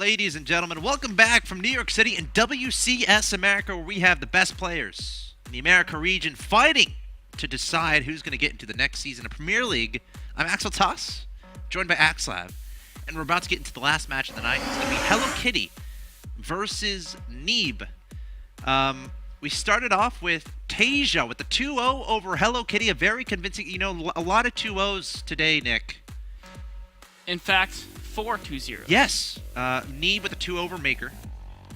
ladies and gentlemen. Welcome back from New York City and WCS America, where we have the best players in the America region fighting to decide who's going to get into the next season of Premier League. I'm Axeltoss, joined by Axslav, and we're about to get into the last match of the night. It's going to be Hellokitty versus Neeb. We started off with Tasia with the 2-0 over Hellokitty, a very convincing, a lot of 2-0s today, Nick. In fact, 4 2-0. Yes. Neeb with a 2 over Maker.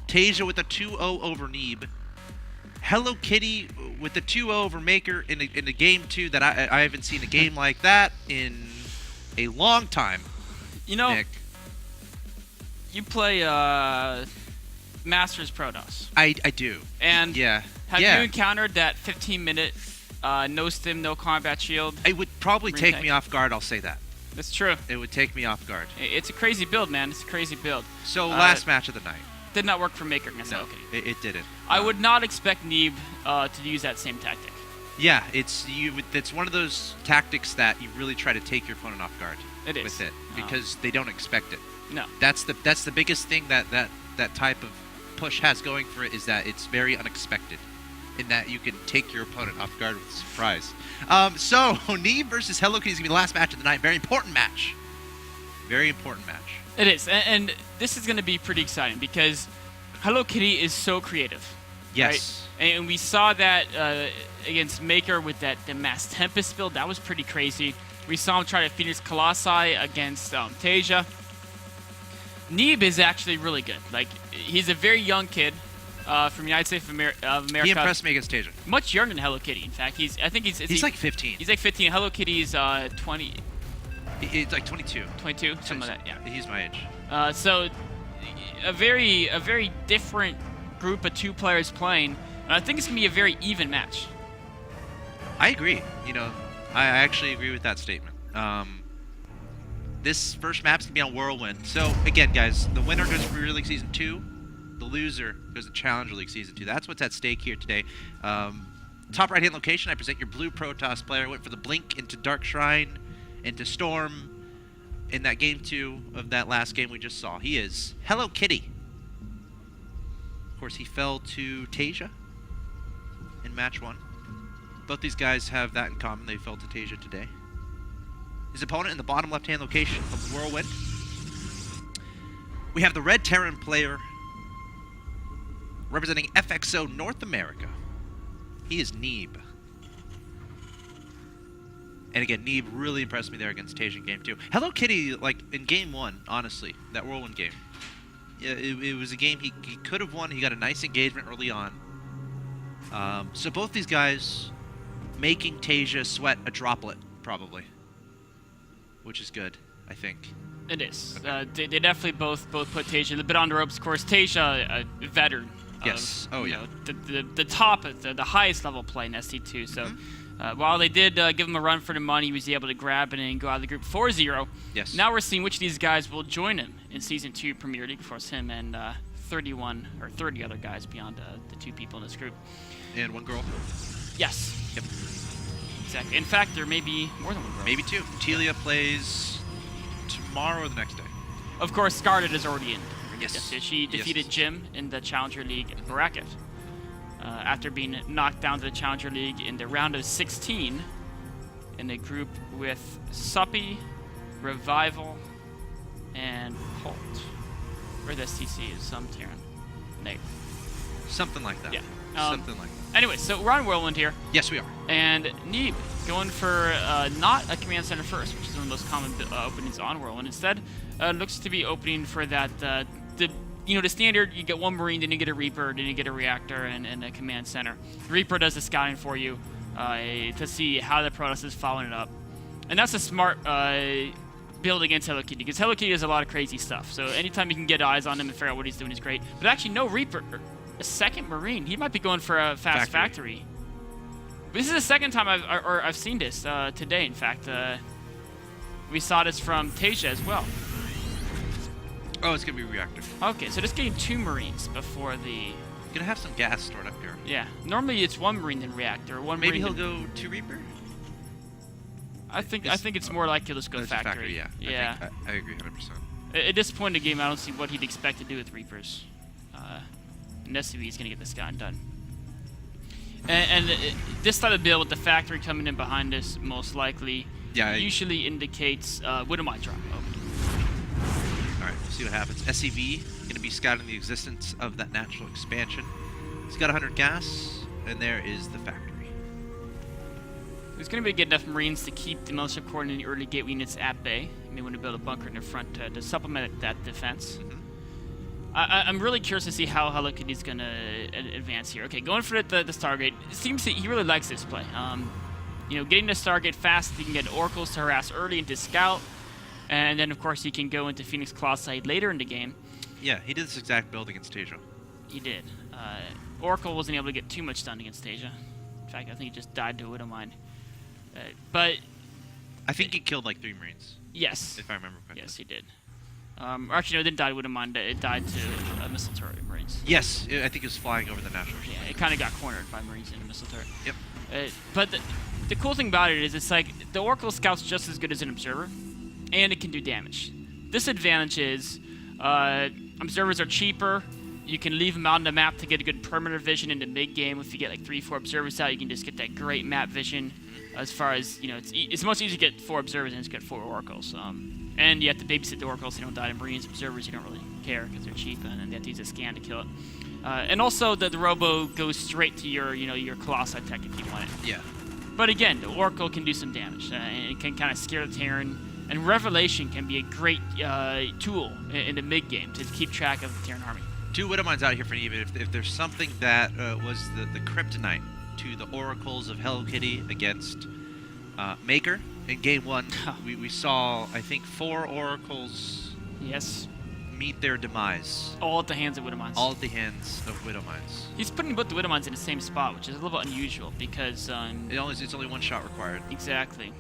Tasia with a 2-0 over Neeb. Hellokitty with the 2-0 over Maker in a game 2 that I haven't seen a game like that in a long time. Nick. You play Masters Protoss. I do. And have you encountered that 15-minute no stim, no combat shield? It would probably take me off guard, I'll say that. That's true. It would take me off guard. It's a crazy build, man. It's a crazy build. So, last match of the night. Did not work for Maker against No, Hellokitty. it didn't. I would not expect Neeb to use that same tactic. Yeah, it's one of those tactics that you really try to take your opponent off guard. It is. With it, because they don't expect it. No. That's the biggest thing that type of push has going for it, is that it's very unexpected, in that you can take your opponent off guard with a surprise. So, Neeb versus Hellokitty is going to be the last match of the night. Very important match. Very important match. It is, and this is going to be pretty exciting because Hellokitty is so creative. Yes. Right? And we saw that against Maker with the Mass Tempest build. That was pretty crazy. We saw him try to Phoenix Colossi against Tasia. Neeb is actually really good. Like, he's a very young kid from United States of America. He impressed me against Tasia. Much younger than Hellokitty, in fact. He's like 15. He's like 15. Hellokitty's 20. He's like 22. 22, something like that. Yeah. He's my age. So a very different group of 2 players playing. And I think it's gonna be a very even match. I agree. I actually agree with that statement. This first map's gonna be on Whirlwind. So again, guys, the winner goes to Premier League Season 2. The loser goes to Challenger League Season 2. That's what's at stake here today. Top right-hand location, I present your blue Protoss player. Went for the Blink into Dark Shrine, into Storm in that game 2 of that last game we just saw. He is Hellokitty. Of course, he fell to Tasia in match 1. Both these guys have that in common. They fell to Tasia today. His opponent in the bottom left-hand location of the Whirlwind. We have the Red Terran player representing FXO North America. He is Neeb. And again, Neeb really impressed me there against Tasia in game 2. Hellokitty, like, in game 1, honestly, that Whirlwind game, it was a game he could have won. He got a nice engagement early on. So both these guys making Tasia sweat a droplet, probably, which is good, I think. It is. Okay. They definitely both put Tasia a bit on the ropes. Of course, Tasia, a veteran. Yes. The top, the highest level play in SC2. So while they did give him a run for the money, he was able to grab it and go out of the group 4-0. Yes. Now we're seeing which of these guys will join him in Season 2 Premier League. Of course, him and 31 or 30 other guys beyond the 2 people in this group. And 1 girl. Yes. Yep. Exactly. In fact, there may be more than 1 girl. Maybe 2. Telia plays tomorrow or the next day. Of course, Scarlet is already in. Yes. She defeated Jim in the Challenger League bracket after being knocked down to the Challenger League in the round of 16 in a group with Suppy, Revival, and Holt. Or the STC is some Terran. Nate. Something like that. Yeah. Something like that. Anyway, so we're on Whirlwind here. Yes, we are. And Neeb going for not a command center first, which is one of the most common openings on Whirlwind. Instead, looks to be opening for that the standard. You get 1 Marine, then you get a Reaper, then you get a Reactor and a command center. The Reaper does the scouting for you to see how the Protoss is following it up, and that's a smart build against Hellokitty, because Hellokitty does a lot of crazy stuff. So anytime you can get eyes on him and figure out what he's doing is great. But actually, no Reaper. A second Marine. He might be going for a fast factory. But this is the second time I've seen this today. In fact, we saw this from Tasia as well. Oh, it's gonna be Reactor. Okay, so just getting 2 Marines before the. Gonna have some gas stored up here. Yeah, normally it's 1 Marine then Reactor. Maybe he'll go 2 Reaper. I think it's more like he'll just go factory. Yeah. Yeah. I agree 100%. A disappointing game. I don't see what he'd expect to do with Reapers. And SCV is going to get this guy done. And this type of build with the factory coming in behind us, most likely, usually indicates Widowmine drop opening. All right, we'll see what happens. SCV going to be scouting the existence of that natural expansion. He's got 100 gas, and there is the factory. There's going to be good enough Marines to keep the militia corps in the early gateway units at bay. You may want to build a bunker in the front to supplement that defense. I'm really curious to see how Hellokitty is going to advance here. Okay, going for the Stargate. It seems that he really likes this play. You know, getting the Stargate fast, he can get Oracles to harass early into Scout, and then, of course, he can go into Phoenix Claw side later in the game. Yeah, he did this exact build against Asia. He did. Oracle wasn't able to get too much done against Asia. In fact, I think he just died to Widowmine. But I think he killed like 3 Marines. Yes. If I remember correctly. Yes, he did. Or actually, no, it didn't die to Widowmine. It died to missile turret Marines. Yes, I think it was flying over the national. Yeah, it kind of got cornered by Marines in a missile turret. Yep. But the cool thing about it is it's like the Oracle Scout's just as good as an Observer, and it can do damage. Disadvantage is Observers are cheaper. You can leave them out on the map to get a good perimeter vision into mid-game. If you get like 3-4 Observers out, you can just get that great map vision. As far as, you know, it's much easier to get 4 Observers than it's get 4 Oracles. And you have to babysit the Oracles so you don't die to Marines. Observers, you don't really care because they're cheap, and they have to use a scan to kill it. And also, the Robo goes straight to your Colossi tech if you want it. Yeah. But again, the Oracle can do some damage, and it can kind of scare the Terran. And Revelation can be a great tool in the mid-game to keep track of the Terran army. 2 Widowmines out here for Neeb. If there's something that was the kryptonite to the Oracles of Hellokitty against Maker in Game 1, we saw, I think, 4 Oracles meet their demise. All at the hands of Widowmines. All at the hands of Widowmines. He's putting both the Widowmines in the same spot, which is a little bit unusual because... it's only 1 shot required. Exactly.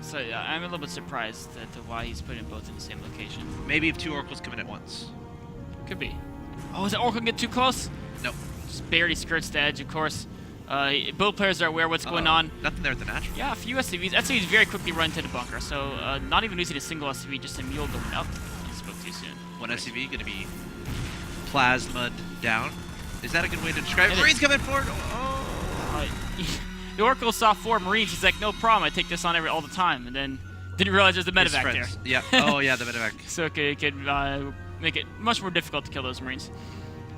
So I'm a little bit surprised at why he's putting both in the same location. Maybe if 2 Oracles come in at once. Could be. Oh, is the Oracle get too close? Nope. Just barely skirts the edge, of course. Both players are aware of what's going on. Nothing there at the natural. Yeah, a few SCVs. SCVs very quickly run to the bunker, so not even losing a single SCV, just a mule going up. I spoke too soon. 1 SCV going to be plasma'd down. Is that a good way to describe it? Marines coming forward! Oh! The Oracle saw 4 Marines. He's like, no problem. I take this on all the time. And then didn't realize there's a medevac there. Yeah. Oh, yeah, the medevac. So it could make it much more difficult to kill those Marines.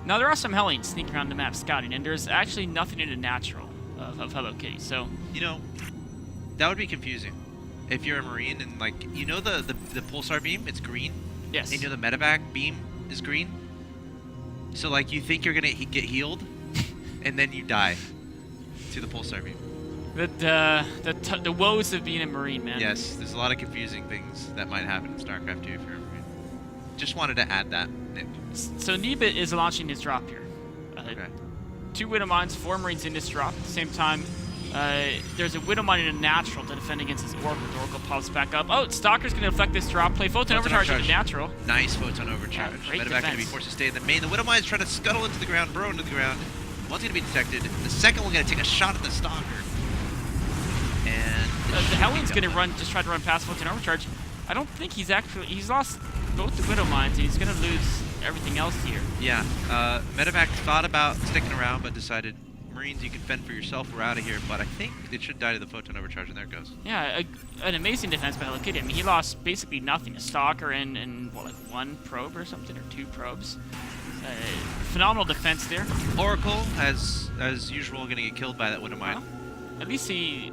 Now, there are some Hellions sneaking around the map scouting, and there's actually nothing in the natural of Hellokitty. So, you know, that would be confusing. If you're a Marine and, like, you know the pulsar beam? It's green. Yes. And you know the medevac beam is green. So, like, you think you're going to get healed, and then you die to the pulsar beam. The woes of being a Marine, man. Yes, there's a lot of confusing things that might happen in StarCraft 2 if you're a Marine. Just wanted to add that, Nick. So Neeb is launching his drop here. Okay. 2 Widowmines, 4 Marines in this drop. At the same time, there's a Widowmine in a natural to defend against his Oracle. The Oracle pops back up. Oh, Stalker's going to deflect this drop. Play Photon Overcharge in the natural. Nice Photon Overcharge. Medevac going to be forced to stay in the main. The Widowmine is trying to scuttle into the ground, burrow into the ground. One's going to be detected. The second one going to take a shot at the Stalker. And the Hellion's going to just try to run past Photon Overcharge. I don't think he's lost both the Widowmines, and he's going to lose everything else here. Yeah, Medevac thought about sticking around, but decided, Marines, you can fend for yourself, we're out of here. But I think it should die to the Photon Overcharge, and there it goes. Yeah, an amazing defense by Hellokitty. I mean, he lost basically nothing. A Stalker and what, like 1 probe or something, or 2 probes. Phenomenal defense there. Oracle, as usual, going to get killed by that Widowmine. Well, at least he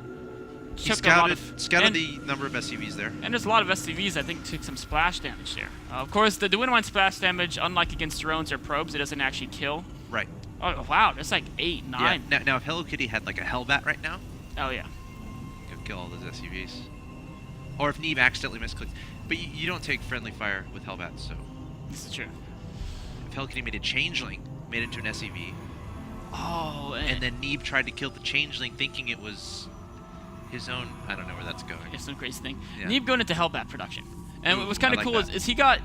scouted the number of SCVs there. And there's a lot of SCVs, I think, took some splash damage there. Of course, the Widowmine splash damage, unlike against drones or probes, it doesn't actually kill. Right. Oh, wow, that's like 8, 9. Yeah. Now, if Hellokitty had like a Hellbat right now, oh, yeah, could kill all those SCVs. Or if Neeb accidentally misclicked. But you don't take friendly fire with Hellbats, so. This is true. If Hellokitty made a Changeling, made it into an SCV. Oh, and then Neeb tried to kill the Changeling thinking it was his own. I don't know where that's going. It's some crazy thing. Yeah. Neeb going into Hellbat production. And what was kind of cool is he got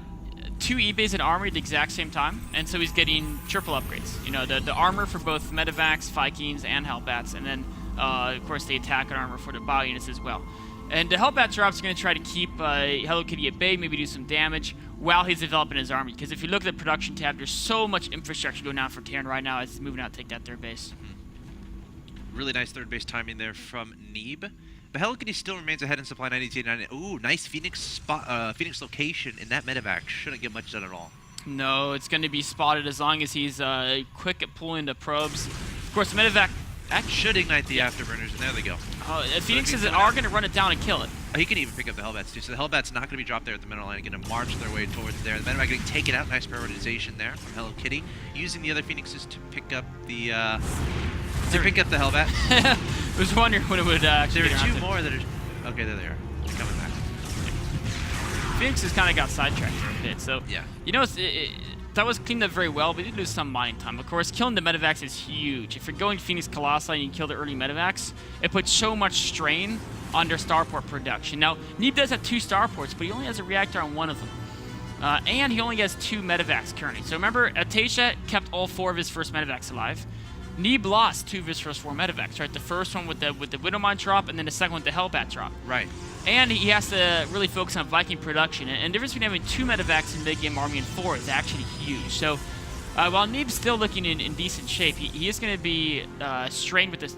2 eBays in armor at the exact same time, and so he's getting triple upgrades. You know, the armor for both Medevacs, Vikings, and Hellbats, and then, of course, the attack and armor for the bio units as well. And the Hellbat drop's going to try to keep Hellokitty at bay, maybe do some damage while he's developing his army. Because if you look at the production tab, there's so much infrastructure going down for Terran right now as he's moving out to take that third base. Really nice third base timing there from Neeb. But Hellokitty still remains ahead in supply 98-99. Ooh, nice Phoenix spot, Phoenix location in that medevac. Shouldn't get much done at all. No, it's going to be spotted as long as he's quick at pulling the probes. Of course, the medevac should ignite the afterburners, and there they go. Phoenixes are going to run it down and kill it. He can even pick up the Hellbats too. So the Hellbat's not going to be dropped there at the middle line. Going to march their way towards there. The medevac getting taken out. Nice prioritization there from Hellokitty, using the other Phoenixes to pick up the Hellbat. I was wondering when it would actually. There are two more that are. Okay, there they are. They're coming back. Phoenix has kind of got sidetracked for a bit. So yeah, you know, that was cleaned up very well. We did lose some mining time. Of course, killing the medevacs is huge. If you're going Phoenix Colossi and you kill the early medevacs, it puts so much strain on their starport production. Now, Neeb does have 2 starports, but he only has a reactor on one of them. And he only has 2 medevacs currently. So remember, Atasha kept all 4 of his first medevacs alive. Neeb lost 2 of his first 4 medevacs, right? The first one with the Widowmine drop, and then the second one with the Hellbat drop. Right. And he has to really focus on Viking production. And the difference between having 2 medevacs in mid-game army and 4 is actually huge. So while Neeb's still looking in decent shape, he is going to be strained with this.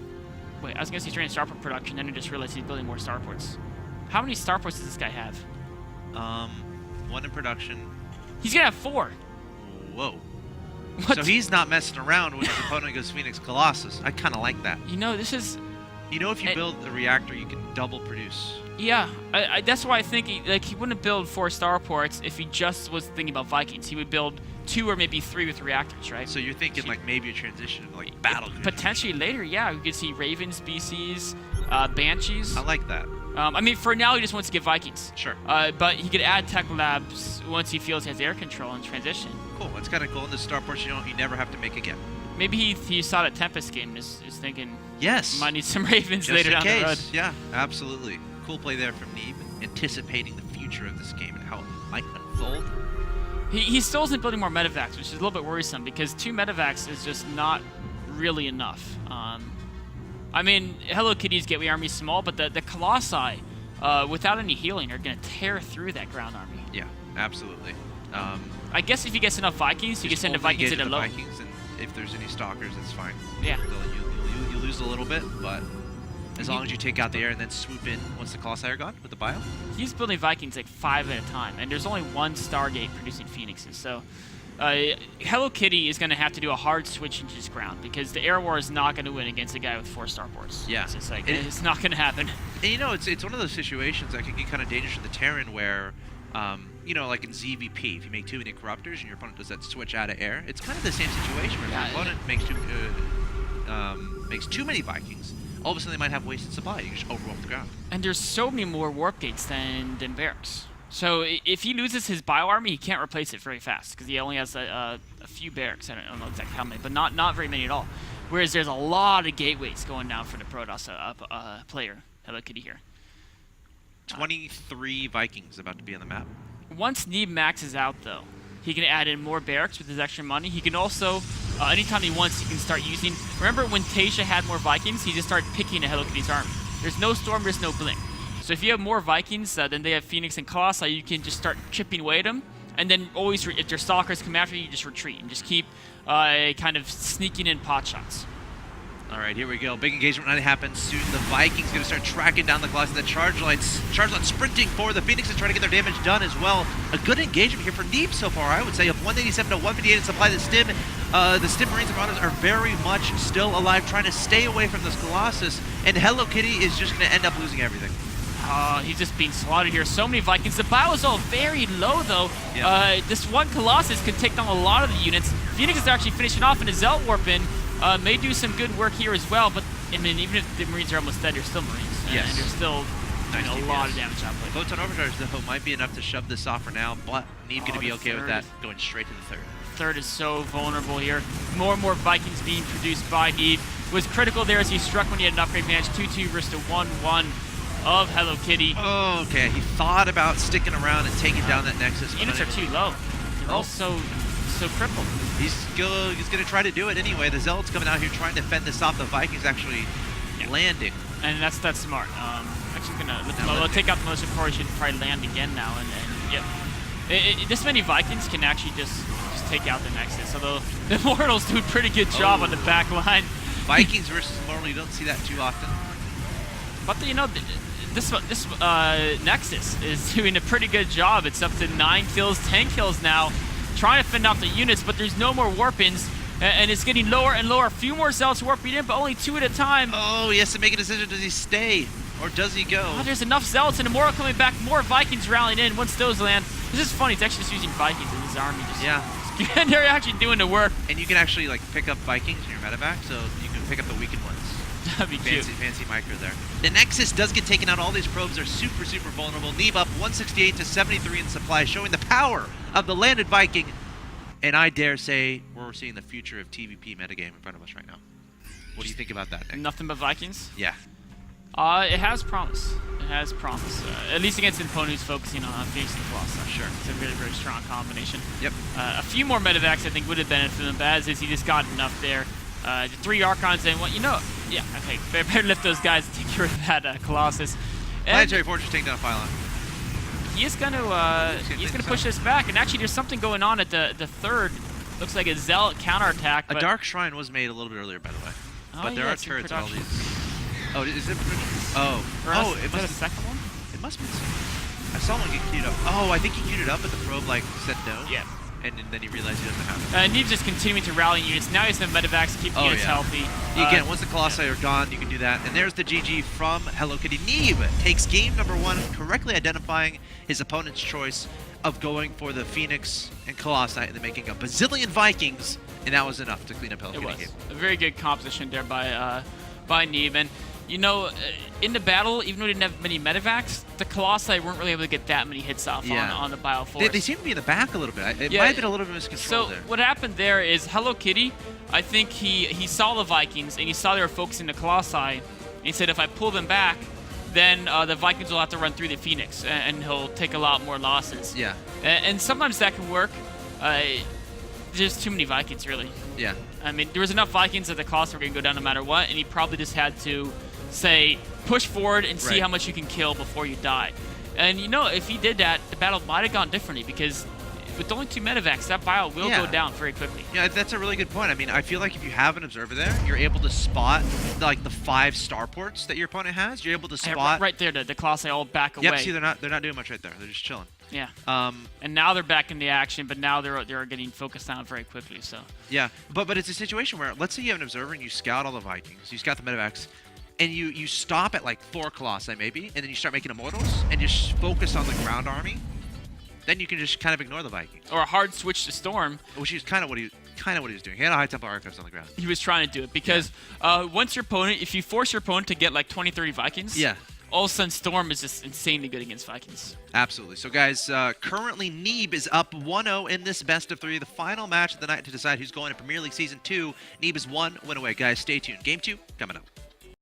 Wait, I was going to say strained starport production, then I just realized he's building more starports. How many starports does this guy have? 1 in production. He's going to have 4. Whoa. What? So he's not messing around when his opponent goes Phoenix Colossus. I kind of like that. You know, this is... You know, if you build a reactor, you can double produce. Yeah, that's why I think he wouldn't build 4 starports if he just was thinking about Vikings. He would build 2 or maybe 3 with reactors, right? So you're thinking like maybe a transition to like battle cruisers. Potentially later, yeah. We could see Ravens, BCs, Banshees. I like that. I mean, for now, he just wants to get Vikings. Sure. But he could add tech labs once he feels he has air control and transition. Cool. That's kind of cool. In the starports, you never have to make again. Maybe he saw that Tempest game and is thinking, yes, might need some Ravens just later down the road. Yeah, absolutely. Cool play there from Neeb, anticipating the future of this game and how it might unfold. He still isn't building more medevacs, which is a little bit worrisome because 2 medevacs is just not really enough. I mean, Hellokitty's Gateway Army is small, but the Colossi, without any healing, are going to tear through that ground army. Yeah, absolutely. I guess if he gets enough Vikings, he can send the Vikings in low. Vikings, and if there's any stalkers, it's fine. Yeah. You lose a little bit, but as long as you take out the air and then swoop in once the Colossi are gone with the bio. He's building Vikings like 5 at a time, and there's only 1 Stargate producing Phoenixes. So Hellokitty is going to have to do a hard switch into his ground because the Air War is not going to win against a guy with 4 starports. Yeah. It's just like, it's not going to happen. And you know, it's one of those situations that can get kind of dangerous for the Terran where, you know, like in ZVP, if you make too many corruptors and your opponent does that switch out of air, it's kind of the same situation where your opponent makes too many Vikings. All of a sudden, they might have wasted supply. You can just overwhelm the ground. And there's so many more warp gates than barracks. So if he loses his bio army, he can't replace it very fast because he only has a few barracks. I don't know exactly how many, but not very many at all. Whereas there's a lot of gateways going down for the Protoss player, Hellokitty here. 23 Vikings about to be on the map. Once Neeb maxes out, though, he can add in more barracks with his extra money. He can also, anytime he wants, he can start using... Remember when Tasha had more Vikings? He just started picking a Hellokitty's army. There's no Storm, there's no Blink. So if you have more Vikings than they have Phoenix and Colossi, you can just start chipping away at them. And then always, if your Stalkers come after you, just retreat and just keep kind of sneaking in pot shots. All right, here we go. Big engagement night happens soon. The Vikings going to start tracking down the Colossi. The Charge Lights sprinting for the Phoenixes, trying to get their damage done as well. A good engagement here for Neeb so far, I would say. Of 187 to 158 in supply, the Stim Marines and Rondas are very much still alive, trying to stay away from this Colossus. And Hellokitty is just going to end up losing everything. He's just being slaughtered here. So many Vikings. The bio is all very low, though. Yep. This one Colossus could take down a lot of the units. Phoenix is actually finishing off in a Zelt Warp in. May do some good work here as well, but I mean, even if the Marines are almost dead, they're still Marines. Yes. And they're still doing a lot of damage output. Photon Overcharge, though, might be enough to shove this off for now, but Neeb going to be okay with that, going straight to the third. Third is so vulnerable here. More and more Vikings being produced by Neeb. Was critical there as he struck when he had an upgrade advantage. 2-2 versus the 1-1 of Hellokitty. Oh, okay. He thought about sticking around and taking down that Nexus. Units are too low. They're all so crippled. He's going to try to do it anyway. The Zealots coming out here trying to fend this off. The Vikings actually landing And that's smart. Actually gonna let the take out the most important. Should probably land again now, and yep. This many Vikings can actually just take out the Nexus. Although the Immortals do a pretty good job on the back line. Vikings versus Immortal, you don't see that too often. But you know, this Nexus is doing a pretty good job. It's up to 9 kills, 10 kills now, trying to fend off the units. But there's no more warp-ins. And it's getting lower and lower. A few more zealots warping in, but only 2 at a time. Oh, he has to make a decision. Does he stay or does he go? Oh, there's enough zealots and Immortal coming back. More Vikings rallying in once those land. This is funny. It's actually just using Vikings in his army. And they're actually doing the work. And you can actually like pick up Vikings in your medevac, so you can pick up the weakened ones. That'd be cute. Fancy micro there. The Nexus does get taken out. All these probes are super vulnerable. Neeb up 168 to 73 in supply, showing the power of the landed Viking. And I dare say we're seeing the future of TVP metagame in front of us right now. What do you think about that, Nick? Nothing but Vikings? Yeah. It has promise. It has promise. At least against an opponent who's focusing on Phoenix and Colossus. Sure. It's a very strong combination. Yep. A few more medevacs I think would have benefited him, but as is, he just got enough there. 3 Archons and what, yeah, okay. Better lift those guys and take care of that Colossus. Planetary Fortress taking down a pylon. He is gonna push this back, and actually there's something going on at the third. Looks like a Zealot counterattack. A Dark Shrine was made a little bit earlier, by the way. But there are turrets and all these. Oh, is it? Oh, it must be the second one. It must be. I saw one get queued up. Oh, I think he queued it up, but the probe like said no. Yeah. And then he realized he doesn't have it. Neeb's just continuing to rally units. Now he's in medevacs to keep units healthy. Again, once the Colossi are gone, you can do that. And there's the GG from Hellokitty. Neeb takes game number 1, correctly identifying his opponent's choice of going for the Phoenix and Colossi and then making a bazillion Vikings, and that was enough to clean up Hellokitty. It was game. a very good composition there by Neeb. And in the battle, even though we didn't have many medevacs, the Colossi weren't really able to get that many hits off on the Bioforce. They seem to be in the back a little bit. It might have been a little bit of miscontrol there. So what happened there is Hellokitty, I think he saw the Vikings, and he saw they were focusing the Colossi, and he said, if I pull them back, then the Vikings will have to run through the Phoenix, and he'll take a lot more losses. Yeah. And sometimes that can work. There's too many Vikings, really. Yeah. I mean, there was enough Vikings that the Colossi were going to go down no matter what, and he probably just had to say, push forward and see how much you can kill before you die. And if he did that, the battle might have gone differently, because with only 2 medevacs, that bio will go down very quickly. Yeah, that's a really good point. I mean, I feel like if you have an observer there, you're able to spot the 5 starports that your opponent has. You're able to spot right there. The Colossi all back away. Yep. See, they're not doing much right there. They're just chilling. Yeah. And now they're back in the action, but now they're getting focused on very quickly. So. Yeah, but it's a situation where, let's say you have an observer and you scout all the Vikings, you scout the medevacs, and you stop at like 4 Colossi maybe, and then you start making Immortals, and just focus on the ground army. Then you can just kind of ignore the Vikings. Or a hard switch to Storm. Which is kind of what he was doing. He had a high tempo archives on the ground. He was trying to do it because once your opponent, if you force your opponent to get like 20, 30 Vikings, all of a sudden Storm is just insanely good against Vikings. Absolutely. So guys, currently Neeb is up 1-0 in this best of 3. The final match of the night to decide who's going to Premier League Season 2. Neeb is 1 win away. Guys, stay tuned. Game 2 coming up.